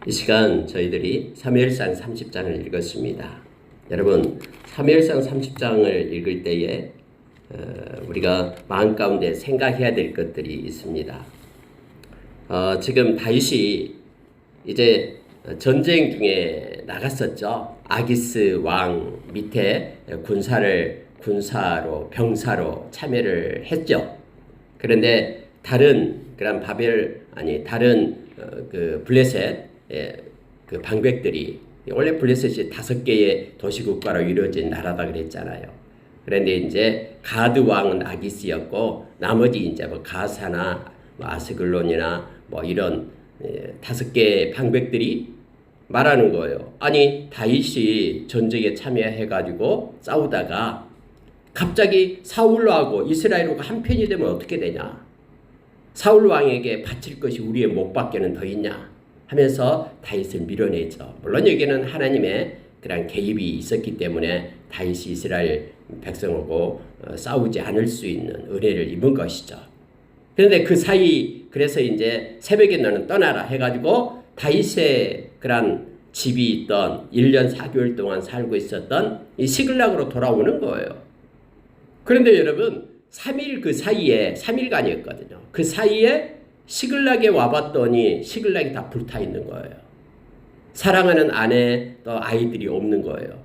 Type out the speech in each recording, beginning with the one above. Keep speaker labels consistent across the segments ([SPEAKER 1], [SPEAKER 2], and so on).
[SPEAKER 1] 이 시간 저희들이 사무엘상 30장을 읽었습니다. 여러분, 사무엘상 30장을 읽을 때에 우리가 마음 가운데 생각해야 될 것들이 있습니다. 지금 다윗이 이제 전쟁 중에 나갔었죠. 아기스 왕 밑에 군사로 병사로 참여를 했죠. 그런데 다른 그 블레셋 그 방백들이 원래 블레셋이 5개의 도시국가로 이루어진 나라다 그랬잖아요. 그런데 이제 가드 왕은 아기스였고 나머지 이제 뭐 가사나 뭐 아스글론이나 뭐 이런 5개의 방백들이 말하는 거예요. 아니 다윗이 전쟁에 참여해가지고 싸우다가 갑자기 사울로하고 이스라엘하고 한편이 되면 어떻게 되냐? 사울 왕에게 바칠 것이 우리의 목밖에는 더 있냐? 하면서 다윗을 밀어내죠. 물론 여기는 하나님의 그런 개입이 있었기 때문에 다윗이 이스라엘 백성하고 싸우지 않을 수 있는 은혜를 입은 것이죠. 그런데 그 사이 그래서 이제 새벽에 너는 떠나라 해가지고 다윗의 그런 집이 있던 1년 4개월 동안 살고 있었던 이 시글락으로 돌아오는 거예요. 그런데 여러분 3일 그 사이에 3일간이었거든요. 그 사이에 시글락에 와봤더니 시글락이 다 불타 있는 거예요. 사랑하는 아내 또 아이들이 없는 거예요.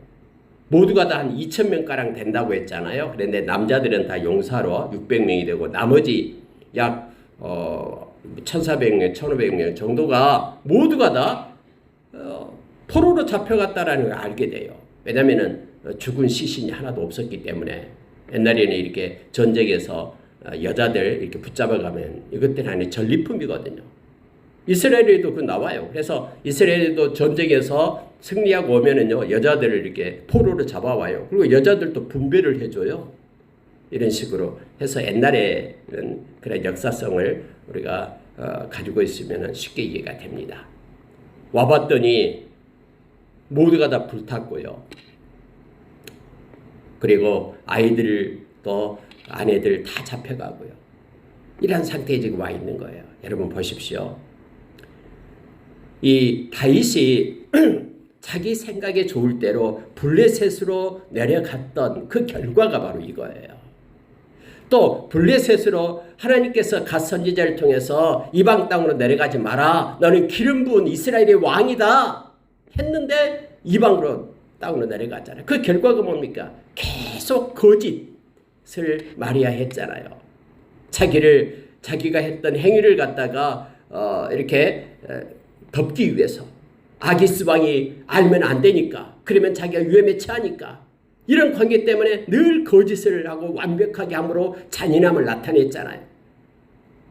[SPEAKER 1] 모두가 다 한 2,000명가량 된다고 했잖아요. 그런데 남자들은 다 용사로 600명이 되고 나머지 약 1,400명, 1,500명 정도가 모두가 다 포로로 잡혀갔다라는 걸 알게 돼요. 왜냐하면 죽은 시신이 하나도 없었기 때문에. 옛날에는 이렇게 전쟁에서 여자들 이렇게 붙잡아가면 이것들 안에 전리품이거든요. 이스라엘에도 그 나와요. 그래서 이스라엘에도 전쟁에서 승리하고 오면은요, 여자들을 이렇게 포로로 잡아와요. 그리고 여자들도 분배를 해줘요. 이런 식으로 해서 옛날에는 그런 역사성을 우리가 가지고 있으면 쉽게 이해가 됩니다. 와봤더니 모두가 다 불탔고요. 그리고 아이들 또 아내들 다 잡혀가고요. 이런 상태에 지금 와 있는 거예요. 여러분 보십시오. 이 다윗이 자기 생각에 좋을 대로 블레셋으로 내려갔던 그 결과가 바로 이거예요. 또 블레셋으로 하나님께서 갓 선지자를 통해서 이방 땅으로 내려가지 마라. 너는 기름 부은 이스라엘의 왕이다. 했는데 이방으로 땅으로 내려갔잖아요. 그 결과가 뭡니까? 계속 거짓을 마리아 했잖아요. 자기가 했던 행위를 갖다가 이렇게 덮기 위해서 아기스 왕이 알면 안 되니까, 그러면 자기가 위험에 처하니까 이런 관계 때문에 늘 거짓을 하고 완벽하게 함으로 잔인함을 나타냈잖아요.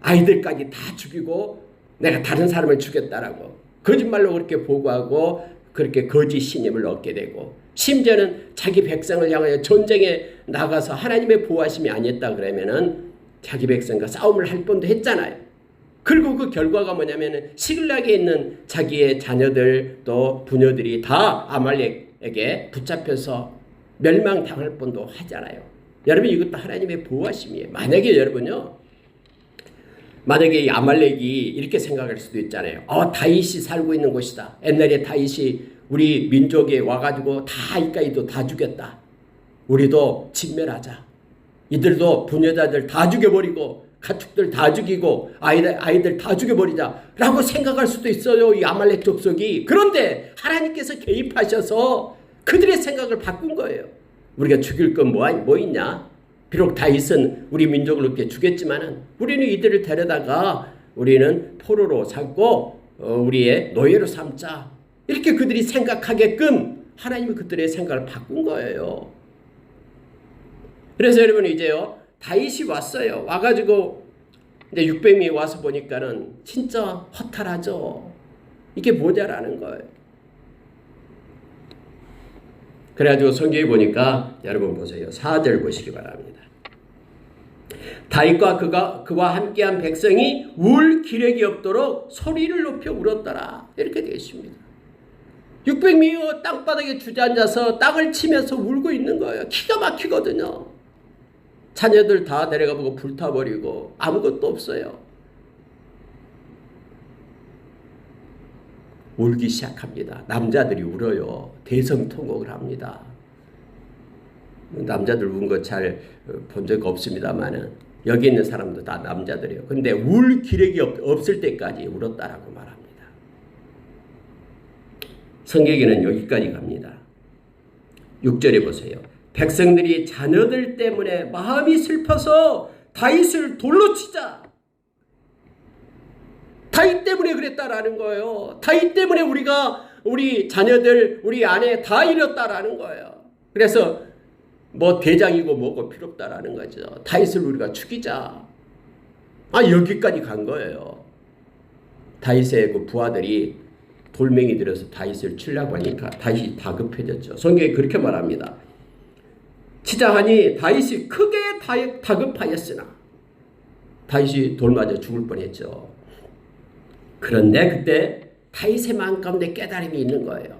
[SPEAKER 1] 아이들까지 다 죽이고 내가 다른 사람을 죽였다라고 거짓말로 그렇게 보고하고 그렇게 거짓 신임을 얻게 되고, 심지어는 자기 백성을 향하여 전쟁에 나가서 하나님의 보호하심이 아니었다 그러면은 자기 백성과 싸움을 할 뻔도 했잖아요. 그리고 그 결과가 뭐냐면은 시글락에 있는 자기의 자녀들 또 부녀들이 다 아말렉에게 붙잡혀서 멸망당할 뻔도 하잖아요. 여러분 이것도 하나님의 보호하심이에요. 만약에 이 아말렉이 이렇게 생각할 수도 있잖아요. 다윗이 살고 있는 곳이다. 옛날에 다윗이 우리 민족에 와가지고 다 이까지도 다 죽였다. 우리도 진멸하자. 이들도 부녀자들 다 죽여버리고 가축들 다 죽이고 아이들 다 죽여버리자 라고 생각할 수도 있어요. 이 아말렉 족속이. 그런데 하나님께서 개입하셔서 그들의 생각을 바꾼 거예요. 우리가 죽일 건 뭐 있냐? 비록 다윗은 우리 민족을 그렇게 죽였지만은 우리는 이들을 데려다가 우리는 포로로 삼고 우리의 노예로 삼자. 이렇게 그들이 생각하게끔 하나님이 그들의 생각을 바꾼 거예요. 그래서 여러분 이제요 다윗이 왔어요. 와가지고 이제 600명이 와서 보니까는 진짜 허탈하죠. 이게 뭐냐라는 거예요. 그래가지고 성경에 보니까 여러분 보세요. 4절 보시기 바랍니다. 다윗과 그와 함께한 백성이 울 기력이 없도록 소리를 높여 울었더라. 이렇게 되어 있습니다. 600명이 땅바닥에 주저앉아서 땅을 치면서 울고 있는 거예요. 기가 막히거든요. 자녀들 다 데려가보고 불타버리고 아무것도 없어요. 울기 시작합니다. 남자들이 울어요. 대성통곡을 합니다. 남자들 우는 거 잘 본 적 없습니다만은 여기 있는 사람도 다 남자들이에요. 근데 울 기력이 없을 때까지 울었다라고 말합니다. 성경에는 여기까지 갑니다. 6절에 보세요. 백성들이 자녀들 때문에 마음이 슬퍼서 다윗을 돌로 치자. 다윗 때문에 그랬다라는 거예요. 다윗 때문에 우리 자녀들, 우리 아내 다 잃었다라는 거예요. 그래서 뭐 대장이고 뭐고 필요 없다라는 거죠. 다윗을 우리가 죽이자. 여기까지 간 거예요. 다윗의 그 부하들이 돌멩이 들어서 다윗을 치려고 하니까 다윗이 다급해졌죠. 성경에 그렇게 말합니다. 치자 하니 다윗이 크게 다급하였으나 다윗이 돌 맞아 죽을 뻔했죠. 그런데 그때 다윗의 마음 가운데 깨달음이 있는 거예요.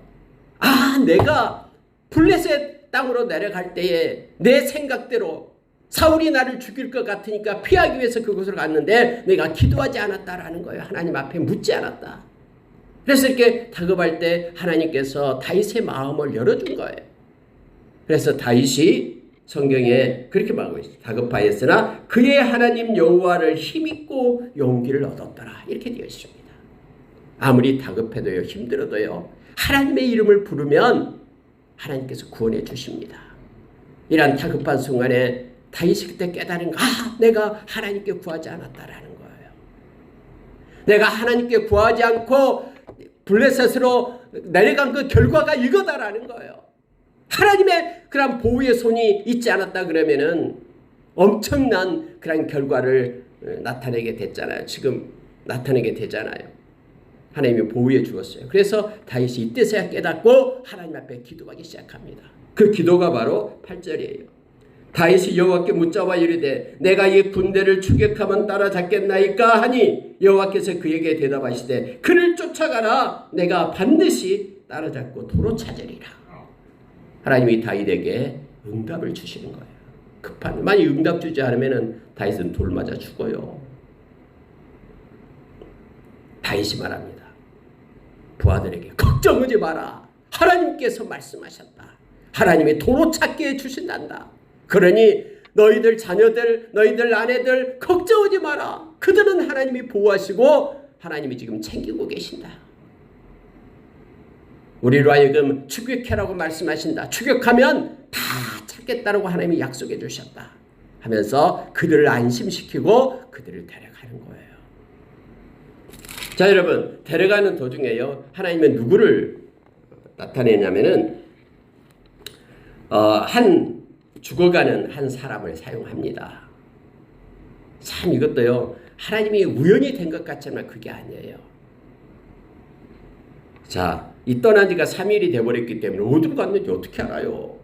[SPEAKER 1] 내가 블레셋 땅으로 내려갈 때에 내 생각대로 사울이 나를 죽일 것 같으니까 피하기 위해서 그곳으로 갔는데 내가 기도하지 않았다라는 거예요. 하나님 앞에 묻지 않았다. 그래서 이렇게 다급할 때 하나님께서 다윗의 마음을 열어준 거예요. 그래서 다윗이 성경에 그렇게 말하고 있어요. 다급하였으나 그의 하나님 여호와를 힘입고 용기를 얻었더라. 이렇게 되어 있습니다. 아무리 다급해도요, 힘들어도요, 하나님의 이름을 부르면 하나님께서 구원해 주십니다. 이런 다급한 순간에 다윗이 그때 깨달은 거, 내가 하나님께 구하지 않았다라는 거예요. 내가 하나님께 구하지 않고 블레셋으로 내려간 그 결과가 이거다라는 거예요. 하나님의 그런 보호의 손이 있지 않았다 그러면은 엄청난 그런 결과를 나타내게 됐잖아요. 지금 나타내게 되잖아요. 하나님이 보호해 주었어요. 그래서 다윗이 이때서야 깨닫고 하나님 앞에 기도하기 시작합니다. 그 기도가 바로 8절이에요. 다윗이 여호와께 묻자와 이르되 내가 이 군대를 추격하면 따라잡겠나이까 하니 여호와께서 그에게 대답하시되 그를 쫓아가라. 내가 반드시 따라잡고 도로 찾으리라. 하나님이 다윗에게 응답을 주시는 거예요. 급한 만약 응답 주지 않으면 다윗은 돌 맞아 죽어요. 다윗이 말합니다. 부하들에게 걱정하지 마라. 하나님께서 말씀하셨다. 하나님이 도로 찾게 해주신단다. 그러니 너희들 자녀들, 너희들 아내들 걱정하지 마라. 그들은 하나님이 보호하시고 하나님이 지금 챙기고 계신다. 우리로 하여금 추격해라고 말씀하신다. 추격하면 다 찾겠다라고 하나님이 약속해 주셨다. 하면서 그들을 안심시키고 그들을 데려가는 거예요. 자, 여러분, 데려가는 도중에요, 하나님은 누구를 나타내냐면은 죽어가는 한 사람을 사용합니다. 참 이것도요, 하나님이 우연히 된 것 같지만 그게 아니에요. 자, 이 떠난 지가 3일이 돼버렸기 때문에 어디로 갔는지 어떻게 알아요?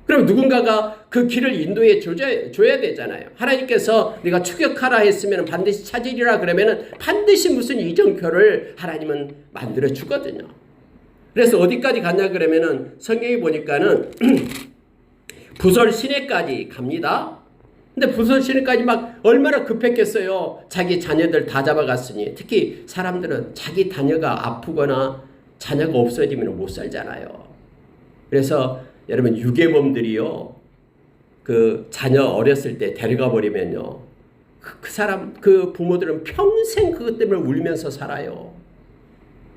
[SPEAKER 1] 그럼 누군가가 그 길을 인도해 줘야 되잖아요. 하나님께서 네가 추격하라 했으면 반드시 찾으리라 그러면 반드시 무슨 이정표를 하나님은 만들어 주거든요. 그래서 어디까지 갔냐 그러면은 성경에 보니까는 부설 시내까지 갑니다. 근데 부설 시내까지 막 얼마나 급했겠어요. 자기 자녀들 다 잡아갔으니. 특히 사람들은 자기 자녀가 아프거나 자녀가 없어지면 못 살잖아요. 그래서 여러분, 유괴범들이요, 그 자녀 어렸을 때 데려가 버리면요, 그 부모들은 평생 그것 때문에 울면서 살아요.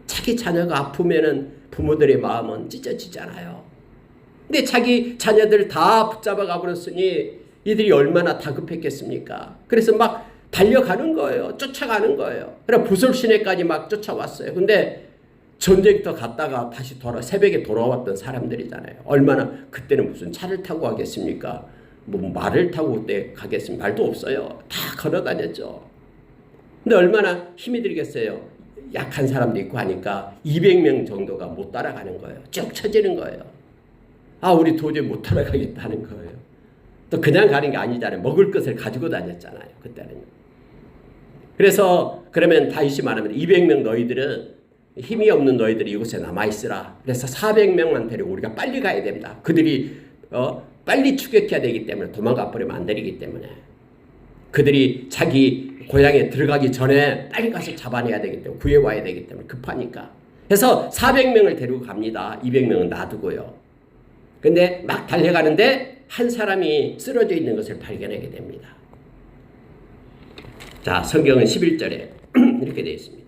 [SPEAKER 1] 자기 자녀가 아프면은 부모들의 마음은 찢어지잖아요. 근데 자기 자녀들 다 붙잡아 가버렸으니 이들이 얼마나 다급했겠습니까? 그래서 막 달려가는 거예요. 쫓아가는 거예요. 그래 부설 시내까지 막 쫓아왔어요. 근데 전쟁터 갔다가 다시 새벽에 돌아왔던 사람들이잖아요. 얼마나, 그때는 무슨 차를 타고 가겠습니까? 뭐 말을 타고 그때 가겠습니까? 말도 없어요. 다 걸어 다녔죠. 근데 얼마나 힘이 들겠어요. 약한 사람도 있고 하니까 200명 정도가 못 따라가는 거예요. 쭉 쳐지는 거예요. 우리 도저히 못 따라가겠다는 거예요. 또 그냥 가는 게 아니잖아요. 먹을 것을 가지고 다녔잖아요. 그때는. 그래서 그러면 다윗이 말하면 200명 너희들은, 힘이 없는 너희들이 이곳에 남아있으라. 그래서 400명만 데리고 우리가 빨리 가야 됩니다. 그들이 빨리 추격해야 되기 때문에, 도망가 버리면 안 되기 때문에, 그들이 자기 고향에 들어가기 전에 빨리 가서 잡아내야 되기 때문에, 구해와야 되기 때문에 급하니까. 해서 400명을 데리고 갑니다. 200명은 놔두고요. 근데 막 달려가는데 한 사람이 쓰러져 있는 것을 발견하게 됩니다. 자, 성경은 11절에 이렇게 되어 있습니다.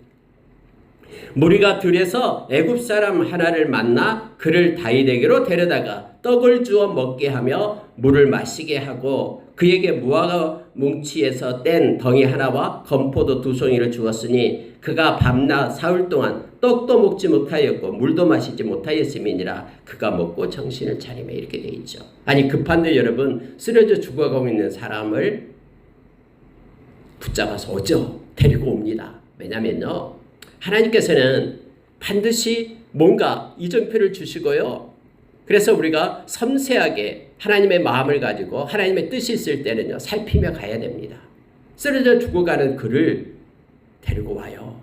[SPEAKER 1] 무리가 들에서 애굽 사람 하나를 만나 그를 다윗에게로 데려다가 떡을 주어 먹게 하며 물을 마시게 하고 그에게 무화과 뭉치에서 뗀 덩이 하나와 건포도 2송이를 주었으니 그가 밤낮 사흘 동안 떡도 먹지 못하였고 물도 마시지 못하였음이니라. 그가 먹고 정신을 차리며 이렇게 되어 있죠. 아니 급한데 여러분, 쓰러져 죽어가고 있는 사람을 붙잡아서 오죠. 데리고 옵니다. 왜냐면요, 하나님께서는 반드시 뭔가 이정표를 주시고요. 그래서 우리가 섬세하게 하나님의 마음을 가지고 하나님의 뜻이 있을 때는요, 살피며 가야 됩니다. 쓰러져 죽어가는 그를 데리고 와요.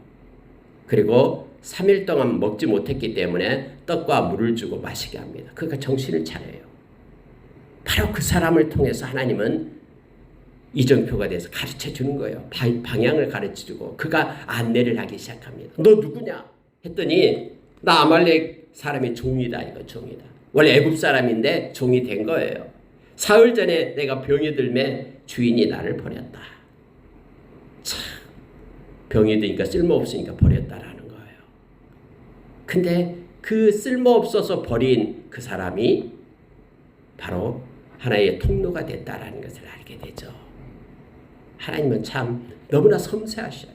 [SPEAKER 1] 그리고 3일 동안 먹지 못했기 때문에 떡과 물을 주고 마시게 합니다. 그러니까 정신을 차려요. 바로 그 사람을 통해서 하나님은 이정표가 돼서 가르쳐 주는 거예요. 방향을 가르쳐 주고 그가 안내를 하기 시작합니다. 너 누구냐? 했더니 나 아말렉 사람의 종이다. 이거 종이다. 원래 애굽 사람인데 종이 된 거예요. 사흘 전에 내가 병이 들매 주인이 나를 버렸다. 참, 병이 드니까 쓸모없으니까 버렸다라는 거예요. 근데 그 쓸모없어서 버린 그 사람이 바로 하나의 통로가 됐다라는 것을 알게 되죠. 하나님은 참 너무나 섬세하셔요.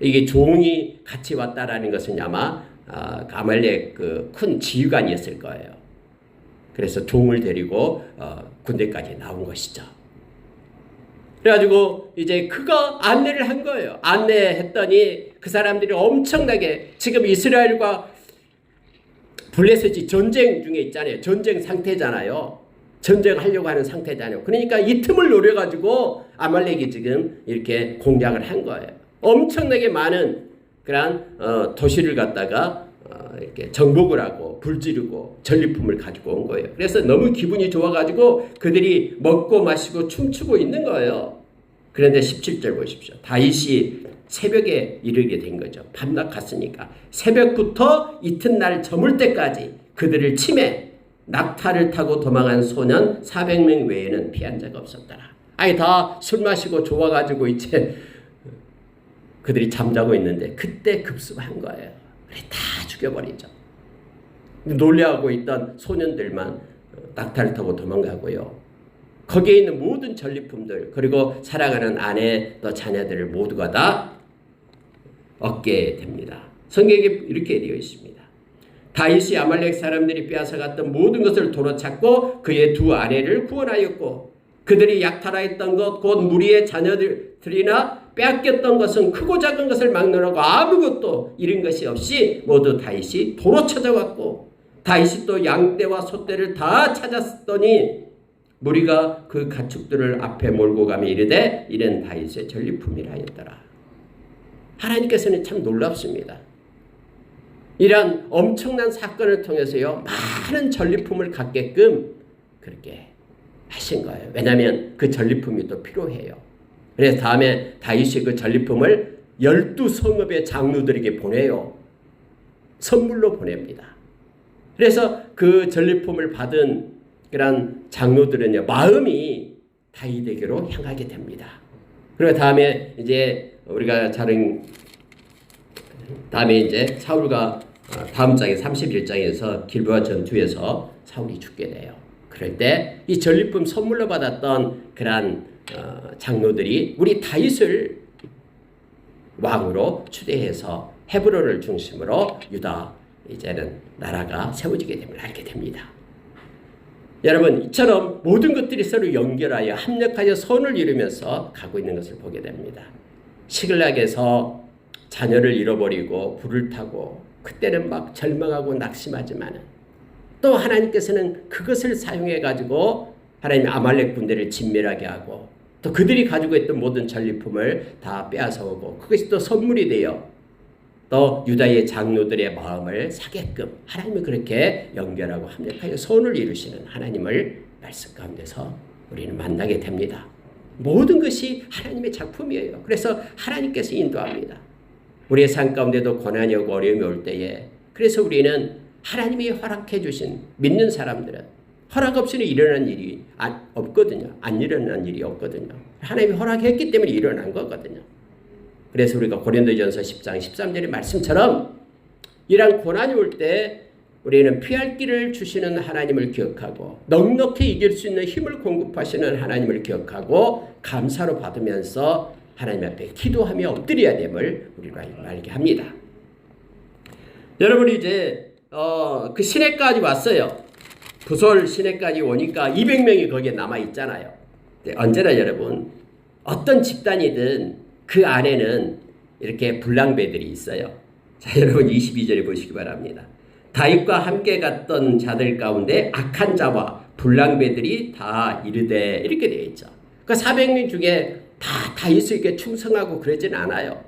[SPEAKER 1] 이게 종이 같이 왔다라는 것은 아마 아말렉 그 큰 지휘관이었을 거예요. 그래서 종을 데리고 군대까지 나온 것이죠. 그래가지고 이제 그가 안내를 한 거예요. 안내했더니 그 사람들이 엄청나게 지금 이스라엘과 블레셋이 전쟁 중에 있잖아요. 전쟁 상태잖아요. 전쟁하려고 하는 상태잖아요. 그러니까 이 틈을 노려가지고 아말렉이 지금 이렇게 공략을 한 거예요. 엄청나게 많은 그런 도시를 갖다가 이렇게 정복을 하고 불지르고 전리품을 가지고 온 거예요. 그래서 너무 기분이 좋아가지고 그들이 먹고 마시고 춤추고 있는 거예요. 그런데 17절 보십시오. 다윗이 새벽에 이르게 된 거죠. 밤낮 갔으니까 새벽부터 이튿날 저물 때까지 그들을 치매 낙타를 타고 도망한 소년 400명 외에는 피한 자가 없었더라. 아니 다 술 마시고 좋아가지고 이제 그들이 잠자고 있는데 그때 급습한 거예요. 그래 다 죽여버리죠. 놀래하고 있던 소년들만 낙타를 타고 도망가고요. 거기에 있는 모든 전리품들 그리고 사랑하는 아내 또 자녀들을 모두가 다 얻게 됩니다. 성경에 이렇게 되어 있습니다. 다윗이 아말렉 사람들이 빼앗아갔던 모든 것을 도로찾고 그의 두 아내를 구원하였고 그들이 약탈하였던 것 곧 무리의 자녀들이나 빼앗겼던 것은 크고 작은 것을 막론하고 아무것도 잃은 것이 없이 모두 다윗이 도로 찾아왔고 다윗이 또 양떼와 소떼를 다 찾았더니 무리가 그 가축들을 앞에 몰고 가며 이르되 이는 다윗의 전리품이라 하였더라. 하나님께서는 참 놀랍습니다. 이러한 엄청난 사건을 통해서요, 많은 전리품을 갖게끔 그렇게 하신 거예요. 왜냐하면 그 전리품이 또 필요해요. 그래서 다음에 다윗이 그 전리품을 12성읍의 장로들에게 보내요. 선물로 보냅니다. 그래서 그 전리품을 받은 그런 장로들은요, 마음이 다윗에게로 향하게 됩니다. 그리고 다음에 이제 우리가 다음에 이제 사울과 다음 장에 31장에서 길보아 전투에서 사울이 죽게 돼요. 그럴 때 이 전리품 선물로 받았던 그런 장로들이 우리 다윗을 왕으로 추대해서 헤브론을 중심으로 유다 이제는 나라가 세워지게 됨을 알게 됩니다. 여러분, 이처럼 모든 것들이 서로 연결하여 합력하여 선을 이루면서 가고 있는 것을 보게 됩니다. 시글락에서 자녀를 잃어버리고 불을 타고 그때는 막 절망하고 낙심하지만 또 하나님께서는 그것을 사용해 가지고 하나님의 아말렉 군대를 진멸하게 하고 또 그들이 가지고 있던 모든 전리품을 다 빼앗아 오고 그것이 또 선물이 되어 또 유다의 장로들의 마음을 사게끔 하나님이 그렇게 연결하고 합력하여 선을 이루시는 하나님을 말씀 가운데서 우리는 만나게 됩니다. 모든 것이 하나님의 작품이에요. 그래서 하나님께서 인도합니다. 우리의 삶 가운데도 고난이 오고 어려움이 올 때에 그래서 우리는 하나님이 허락해 주신 믿는 사람들은 허락 없이는 일어난 일이 없거든요. 안 일어난 일이 없거든요. 하나님이 허락했기 때문에 일어난 거거든요. 그래서 우리가 고린도전서 10장 13절의 말씀처럼 이러한 고난이 올 때 우리는 피할 길을 주시는 하나님을 기억하고 넉넉히 이길 수 있는 힘을 공급하시는 하나님을 기억하고 감사로 받으면서 하나님 앞에 기도하며 엎드려야 됨을 우리가 알게 합니다. 여러분 이제 그 시내까지 왔어요. 부솔 시내까지 오니까 200명이 거기에 남아 있잖아요. 언제나 여러분 어떤 집단이든 그 안에는 이렇게 불량배들이 있어요. 자, 여러분 22절에 보시기 바랍니다. 다윗과 함께 갔던 자들 가운데 악한 자와 불량배들이 다 이르되 이렇게 되어 있죠. 그 400명 중에 다 다윗에게 충성하고 그러진 않아요.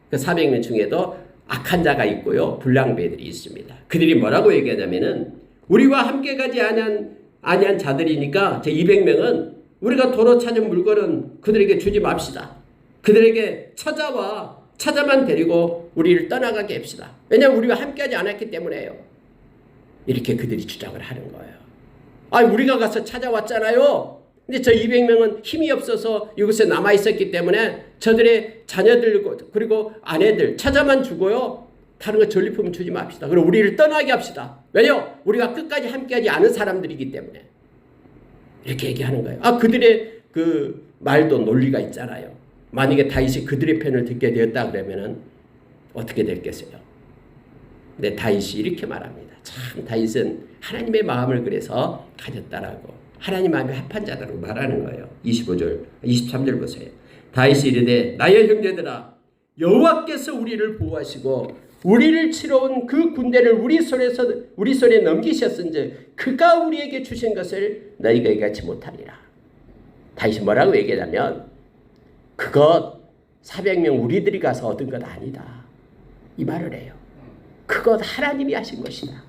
[SPEAKER 1] 그 400명 중에도 악한 자가 있고요. 불량배들이 있습니다. 그들이 뭐라고 얘기하냐면은 우리와 함께 가지 아니한 자들이니까 제 200명은 우리가 도로 찾은 물건은 그들에게 주지 맙시다. 그들에게 찾아만 데리고 우리를 떠나가게 합시다. 왜냐하면 우리와 함께하지 않았기 때문에요. 이렇게 그들이 주장을 하는 거예요. 우리가 가서 찾아왔잖아요. 근데 저 200명은 힘이 없어서 이곳에 남아있었기 때문에 저들의 자녀들 그리고 아내들 찾아만 주고요. 다른 거 전리품 주지 맙시다. 그리고 우리를 떠나게 합시다. 왜요? 우리가 끝까지 함께하지 않은 사람들이기 때문에. 이렇게 얘기하는 거예요. 그들의 그 말도 논리가 있잖아요. 만약에 다윗이 그들의 편을 듣게 되었다 그러면은 어떻게 됐겠어요? 근데 다윗이 이렇게 말합니다. 참 다윗은 하나님의 마음을 그래서 가졌다라고 하나님 마음에 합한 자라고 말하는 거예요. 25절, 23절 보세요. 다윗이 이르되 나의 형제들아 여호와께서 우리를 보호하시고 우리를 치러 온 그 군대를 우리 손에 넘기셨은즉 그가 우리에게 주신 것을 너희가 얘기하지 못하리라. 다윗이 뭐라고 얘기하냐면 그것 400명 우리들이 가서 얻은 것 아니다. 이 말을 해요. 그것 하나님이 하신 것이다.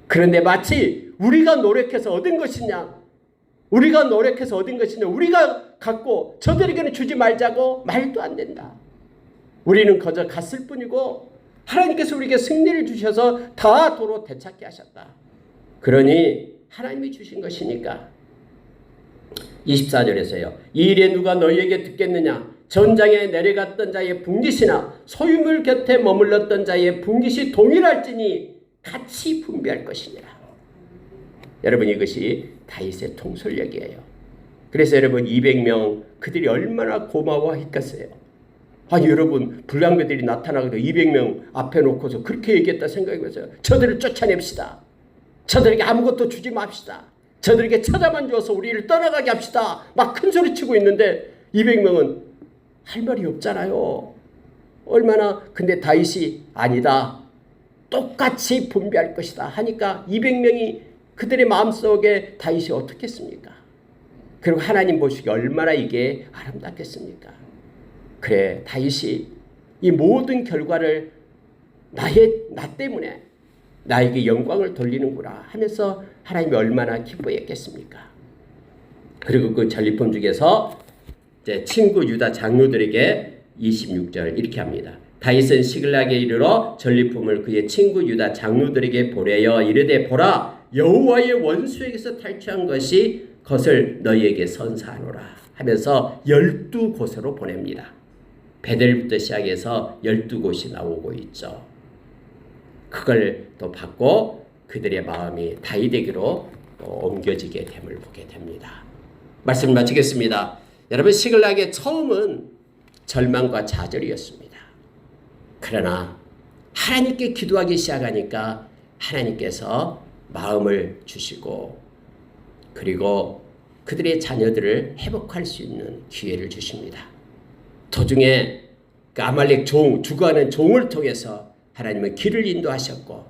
[SPEAKER 1] 그런데 마치 우리가 노력해서 얻은 것이냐 우리가 갖고 저들에게는 주지 말자고 말도 안 된다. 우리는 거저 갔을 뿐이고 하나님께서 우리에게 승리를 주셔서 다 도로 되찾게 하셨다. 그러니 하나님이 주신 것이니까 24절에서요. 이 일에 누가 너희에게 듣겠느냐 전장에 내려갔던 자의 분깃이나 소유물 곁에 머물렀던 자의 분깃이 동일할지니 같이 분배할 것이니라. 여러분 이것이 다윗의 통솔력이에요. 그래서 여러분 200명 그들이 얼마나 고마워했겠어요. 여러분 불량배들이 나타나거든 200명 앞에 놓고서 그렇게 얘기했다 생각해보세요. 저들을 쫓아냅시다. 저들에게 아무것도 주지 맙시다. 저들에게 찾아만 주어서 우리를 떠나가게 합시다. 막 큰소리치고 있는데 200명은 할 말이 없잖아요. 근데 다윗이 아니다. 똑같이 분배할 것이다 하니까 200명이 그들의 마음속에 다윗이 어떻겠습니까? 그리고 하나님 보시기에 얼마나 이게 아름답겠습니까? 그래 다윗이 이 모든 결과를 나 때문에 나에게 영광을 돌리는구나 하면서 하나님이 얼마나 기뻐했겠습니까? 그리고 그 전리품 중에서 이제 친구 유다 장로들에게 26절 이렇게 합니다. 다윗은 시글락에 이르러 전리품을 그의 친구 유다 장로들에게 보내어 이르되 보라 여호와의 원수에게서 탈취한 것을 너희에게 선사하노라 하면서 12곳으로 보냅니다. 베델부터 시작해서 12곳이 나오고 있죠. 그걸 또 받고 그들의 마음이 다윗에게로 옮겨지게 됨을 보게 됩니다. 말씀을 마치겠습니다. 여러분 시글락의 처음은 절망과 좌절이었습니다. 그러나 하나님께 기도하기 시작하니까 하나님께서 마음을 주시고 그리고 그들의 자녀들을 회복할 수 있는 기회를 주십니다. 도중에 그 아말렉 주거하는 종을 통해서 하나님은 길을 인도하셨고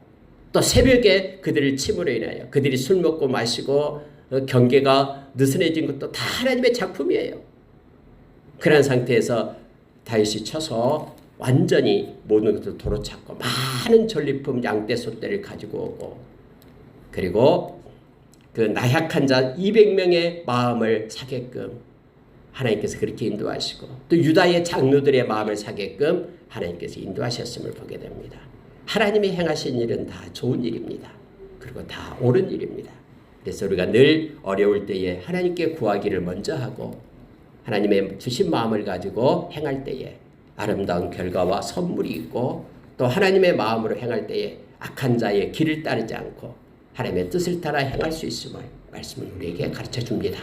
[SPEAKER 1] 또 새벽에 그들을 침으로 인하여 그들이 술 먹고 마시고 경계가 느슨해진 것도 다 하나님의 작품이에요. 그런 상태에서 다윗이 쳐서 완전히 모든 것을 도로 찾고 많은 전리품 양떼 소떼를 가지고 오고 그리고 그 나약한 자 200명의 마음을 사게끔 하나님께서 그렇게 인도하시고 또 유다의 장로들의 마음을 사게끔 하나님께서 인도하셨음을 보게 됩니다. 하나님이 행하신 일은 다 좋은 일입니다. 그리고 다 옳은 일입니다. 그래서 우리가 늘 어려울 때에 하나님께 구하기를 먼저 하고 하나님의 주신 마음을 가지고 행할 때에 아름다운 결과와 선물이 있고 또 하나님의 마음으로 행할 때에 악한 자의 길을 따르지 않고 하나님의 뜻을 따라 행할 수 있음을 말씀을 우리에게 가르쳐 줍니다.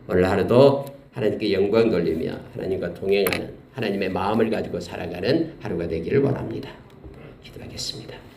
[SPEAKER 1] 오늘 하루도 하나님께 영광 돌리며 하나님과 동행하는 하나님의 마음을 가지고 살아가는 하루가 되기를 원합니다. 기도하겠습니다.